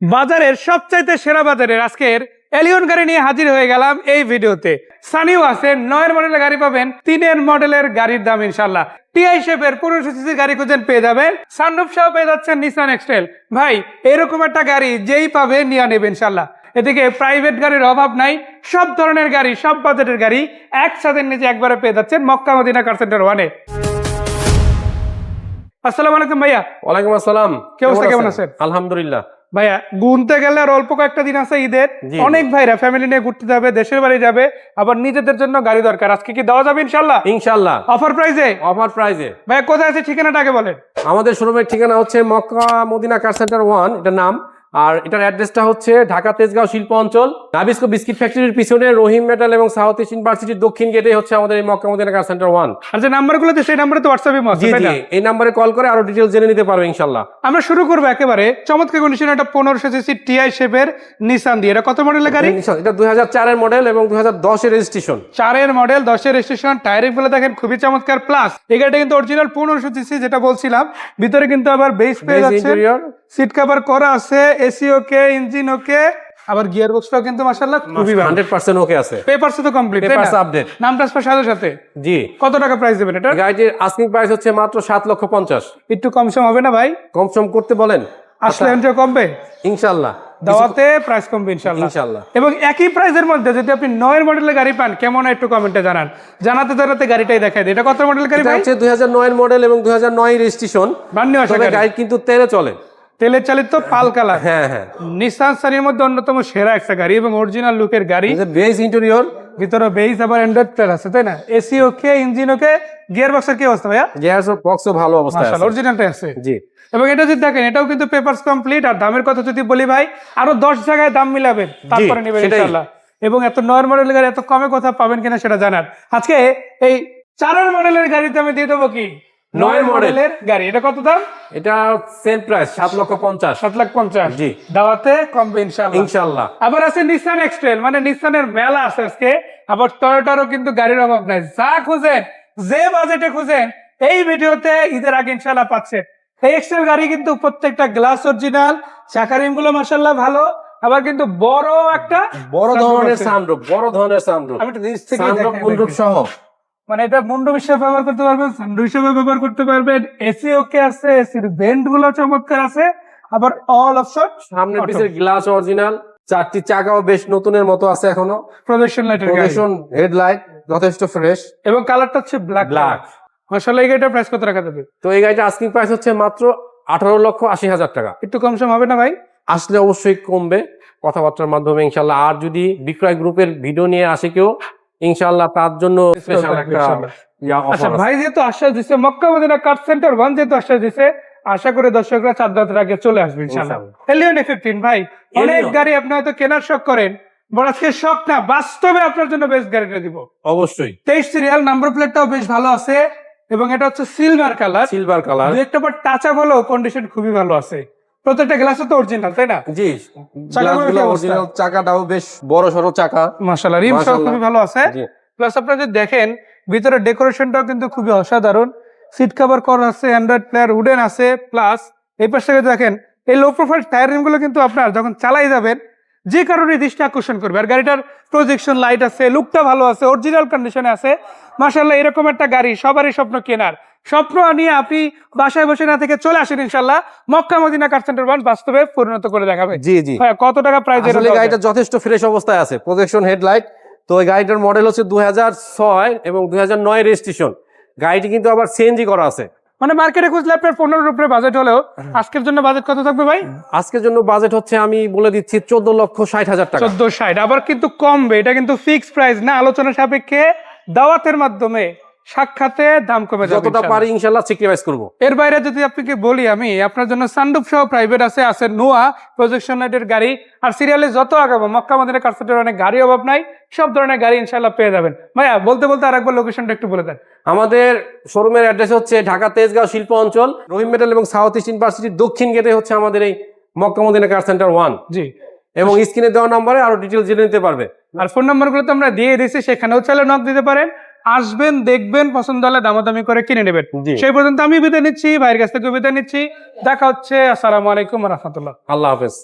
বাজারের সবচাইতে সেরা বাজারের আজকের এলিয়ন গাড়ি নিয়ে হাজির হয়ে গেলাম এই ভিডিওতে। সানিও আছে 9 মডেলের গাড়ি পাবেন, 3 মডেলের গাড়ির দাম ইনশাল্লাহ। টিআই শেপের 1500 সিসি গাড়ি খুঁজেন পেয়ে যাবেন, সানরুফ সহ পেয়ে যাচ্ছেন নিসান এক্সটেল। ভাই এরকম একটা গাড়ি যেই পাবে নিয়ে নেবে ইনশাল্লাহ। এদিকে প্রাইভেট গাড়ির অভাব নাই, সব ধরনের গাড়ি সব বাজেটের গাড়ি একসাথে নিচে একবারে পেয়ে যাচ্ছেন মক্কা মদিনা কার সেন্টার 1-এ। আসসালামু আলাইকুম ভাইয়া। ওয়ালাইকুম আসসালাম। কি অবস্থা, কেমন আছেন? আলহামদুলিল্লাহ ভাইয়া গুনতে গেলে আর অল্প কয়েকটা দিন আছে ঈদের, অনেক ভাইরা ফ্যামিলি নিয়ে ঘুরতে যাবে, দেশের বাড়ি যাবে, আবার নিজেদের জন্য গাড়ি দরকার। আজকে কি দেওয়া যাবে ইনশাল্লাহ? ইনশাল্লাহ অফার প্রাইসে। অফার প্রাইজে ভাইয়া কোথায় আছে, ঠিকানাটা আগে বলেন। আমাদের শোরুমের ঠিকানা হচ্ছে মক্কা মদিনা কার সেন্টার 1, এটার নাম। আর এটার অ্যাড্রেসটা হচ্ছে ঢাকা তেজগাঁও শিল্প অঞ্চল, নাবিস্কো বিস্কিট ফ্যাক্টরির পিছনে রহিম মেটাল এবং সাউথ ইস্ট ইউনিভার্সিটির দক্ষিণ গেটে হচ্ছে আমাদের এই মক্কা মদিনা কার সেন্টার 1। আর যে নাম্বারগুলো আছে সেই নাম্বারে তো হোয়াটসঅ্যাপে জি জি, এই নাম্বারে কল করে আরো ডিটেইলস জেনে নিতে পারবে ইনশাআল্লাহ। আমরা শুরু করবো একেবারে চমৎকার কন্ডিশনে একটা 1500 সিসি টিআই শেপের নিসান দিয়ে। এটা কত মডেলের গাড়ি? এটা 2004 এর মডেল এবং 2010 এর রেজিস্ট্রেশন। 4 model 10 registration. টায়ারিং গুলো দেখেন খুবই চমৎকার। প্লাস এই গাড়িটা কিন্তু অরিজিনাল 1500 সিসি, যেটা বলছিলাম। ভিতরে কিন্তু আবার বেস পেয়ে যাচ্ছে, সিট কভার করা আছে, এসি ওকে, ইঞ্জিন ওকে, আবার গিয়ার বক্সটাও কিন্তু মাশাআল্লাহ খুবই ভালো, 100% ওকে আছে। পেপারস তো কমপ্লিট, পেপারস আপডেট, নাম ট্রান্সফার সাথে সাথে। জি। কত টাকা প্রাইস দেবেন এটা? গাড়িটির আস্কিং প্রাইস হচ্ছে মাত্র 7,50,000। একটু কম সম হবে না ভাই? কম সম করতে বলেন, আসলে এন্ট্রি কমবে ইনশাআল্লাহ। দাওয়াতে প্রাইস কমবে ইনশাআল্লাহ। ইনশাআল্লাহ। এবং একই প্রাইসের মধ্যে যদি আপনি 9 মডেলের গাড়ি পান, কেমন একটু কমেন্টে জানান। জানাতে জানাতে গাড়িটাই দেখাই দিই। এটা কত মডেলের গাড়ি এটা ভাই? হচ্ছে 2009 এর মডেল এবং 2009 রেজিস্ট্রেশন। ব্র্যান্ড নিউ আসা তবে গাড়ি কিন্তু তেলে চলে, তেলের চালিত পাল কালার। হ্যাঁ হ্যাঁ, নিসান সানির মধ্যে অন্যতম সেরা একটা গাড়ি এবং অরিজিনাল লুকের গাড়ি। বেস ইন্টেরিয়র, ভিতরে বেস আবার অ্যান্ড্রয়েড প্লেয়ার আছে, তাই না? এসি ওকে, ইঞ্জিন ওকে, গিয়ার বক্সের কি অবস্থা ভাইয়া? গিয়ার বক্সও ভালো অবস্থায় আছে, মাশাআল্লাহ অরিজিনালটাই আছে। জি। এবং এটা যদি দেখেন, এটাও কিন্তু পেপারস কমপ্লিট। আর দামের কথা যদি বলি ভাই, আরো 10 জায়গায় দাম মিলাবেন, তারপরে নেবেন ইনশাআল্লাহ। এবং এত 9 মডেলের গাড়ি এত কমে কথা পাবেন কিনা সেটা জানার। আজকে এই 4 মডেলের গাড়িতে আমি দিয়ে দেবো কি 9 মডেলের গাড়ি। এটা কত দাম? এটা সেম প্রাইস 7,50,000। 7,50,000। জি। দাওয়াতে কমবে ইনশাআল্লাহ। ইনশাআল্লাহ। আবার আছে নিসান এক্সটেল, মানে নিসানের মেলা আছে আজকে। আবার টয়োটারও কিন্তু গাড়ির অভাব নাই। যা খুঁজেন, যে বাজেটে খুঁজেন, এই ভিডিওতে ঈদের আগে ইনশাআল্লাহ পাচ্ছেন। এই এক্সটেল গাড়ি কিন্তু প্রত্যেকটা গ্লাস অরিজিনাল, চাকারিম গুলো মাশাআল্লাহ ভালো। আবার কিন্তু বড় একটা বড় ধরনের সানরুফ, বড় ধরনের সানরুফ, আমি একটু নিচ থেকে সানরুফ মুন্ডুপ সহ। মানে এটা মুন্ডু হিসেবে ব্যবহার করতে পারবেন, সানরুফ হিসেবে ব্যবহার করতে পারবেন। এসি ওকে আছে, এসির ভেন্ট গুলো চমৎকার আছে। আবার অল অপশন, সামনের পিছের গ্লাস অরিজিনাল, চারটি চাকাও বেশ নতুনের মতো আছে এখনো। প্রজেকশন লাইটের গাড়ি, প্রজেকশন হেডলাইট যথেষ্ট ফ্রেশ এবং কালারটা হচ্ছে ব্ল্যাক। মাশাআল্লাহ এই গাড়িটার প্রাইস কত রাখা যাবে? তো এই গাড়িটা আস্কিং প্রাইস হচ্ছে মাত্র 18,80,000 টাকা। একটু কম সম হবে না ভাই? আসলে অবশ্যই কমবে কথাবার্তার মাধ্যমে ইনশাল্লাহ। আর যদি বিক্রয় গ্রুপের ভিডিও নিয়ে আসে কেউ, ইনশাল্লাহ তার জন্য স্পেশাল একটা আচ্ছা ভাই, যেহেতু আশ্বাস দিচ্ছে মক্কা মদিনা কার সেন্টার 1, যেহেতু আশ্বাস দিচ্ছে, আশা করি দর্শকরা 4 রাতের আগে চলে আসবে ইনশাআল্লাহ। এলিয়ন A15 ভাই, অনেক গাড়ি আপনি হয়তো কেনার শখ করেন, বড় আজকে শখ না, বাস্তবে আপনার জন্য বেস্ট গাড়িটা দিব অবশ্যই। 23 সিরিয়াল, নাম্বার প্লেটটাও বেশ ভালো আছে এবং এটা হচ্ছে সিলভার কালার। সিলভার কালার, দুই একটা বার টাচ আপ হলো, কন্ডিশন খুবই ভালো আছে। প্রত্যেকটা গ্লাসও তো অরিজিনাল, তাই না? জি। গ্লাসগুলো অরিজিনাল, চাকাটাও বেশ বড় সরো চাকা, মাশাআল্লাহ। রিম সব খুবই ভালো আছে। প্লাস আপনারা যদি দেখেন ভিতরে ডেকোরেশনটাও কিন্তু খুবই অসাধারণ। সিট কভার করা আছে, অ্যান্ড্রয়েড প্লেয়ার উডেন আছে। প্লাস এই পাশ থেকে দেখেন এই লো প্রোফাইল টায়ারিং গুলো কিন্তু আপনার যখন চালাই যাবেন যে কারণে দৃষ্টি আকর্ষণ করবে। আর গাড়িটার প্রজেকশন লাইট আছে, লুকটা ভালো আছে, অরিজিনাল কন্ডিশনে আছে। মাশাআল্লাহ এরকম একটা গাড়ি সবারই স্বপ্ন কেনার। স্বপ্ন নিয়ে আপনি বাসায় বসে না থেকে চলে আসেন ইনশাআল্লাহ, মক্কা মদিনা কার সেন্টার 1 বাস্তবে পরিণত করে দেখাবে। জি জি। কত টাকা প্রাইস? আসলে গাড়িটা যথেষ্ট ফ্রেশ অবস্থায় আছে, প্রজেকশন হেডলাইট। তো এই গাড়িটার মডেল হচ্ছে 2006 এবং 2009 রেজিস্ট্রেশন। গাড়িটি কিন্তু আবার সিএনজি করা আছে। মানে মার্কেটে খুঁজলে আপনার 15 উপরে বাজেট হলেও আজকের জন্য বাজেট কত থাকবে ভাই? আজকের জন্য বাজেট হচ্ছে আমি বলে দিচ্ছি 14,60,000 টাকা। 14,60। আবার কিন্তু কমবে, এটা কিন্তু ফিক্সড প্রাইস না, আলোচনা সাপেক্ষে দাওয়াতের মাধ্যমে সাক্ষাতে দাম কমে যাবে যতটা পারি ইনশাআল্লাহ স্যাক্রিফাইস করব। এর বাইরে যদি আপনাকে বলি, আমি আপনার জন্য সানরুফ সহ প্রাইভেট আছে নোয়া প্রজেকশন লাইটের গাড়ি। আর সিরিয়ালে যত আগাবো মক্কা মদিনা কার সেন্টারে অনেক গাড়ি অভাব নাই, সব ধরনের গাড়ি ইনশাআল্লাহ পেয়ে যাবেন। ভাইয়া বলতে বলতে আরেকবার লোকেশনটা একটু বলে দেন। আমাদের শোরুমের অ্যাড্রেস হচ্ছে ঢাকা তেজগাঁও শিল্প অঞ্চল, রহিম মেটাল এবং সাউথ ইস্ট ইউনিভার্সিটির দক্ষিণ গেটে হচ্ছে আমাদের এই মক্কা মদিনা কার সেন্টার 1। জি। এবং স্ক্রিনে দেওয়া নম্বরে আরো ডিটেইলস জেনে নিতে পারবে। আর ফোন নাম্বারগুলো তো আমরা দিয়ে দিয়েছি, সেখানেও চাইলে নক দিতে পারেন। আসবেন, দেখবেন, পছন্দ হলে দামাদামি করে কিনে নেবেন। সেই পর্যন্ত আমি বিদায় নিচ্ছি, ভাইয়ের কাছ থেকে বিদায় নিচ্ছি। দেখা হচ্ছে। আসসালামু আলাইকুম ওয়া রাহমাতুল্লাহ। আল্লাহ হাফেজ।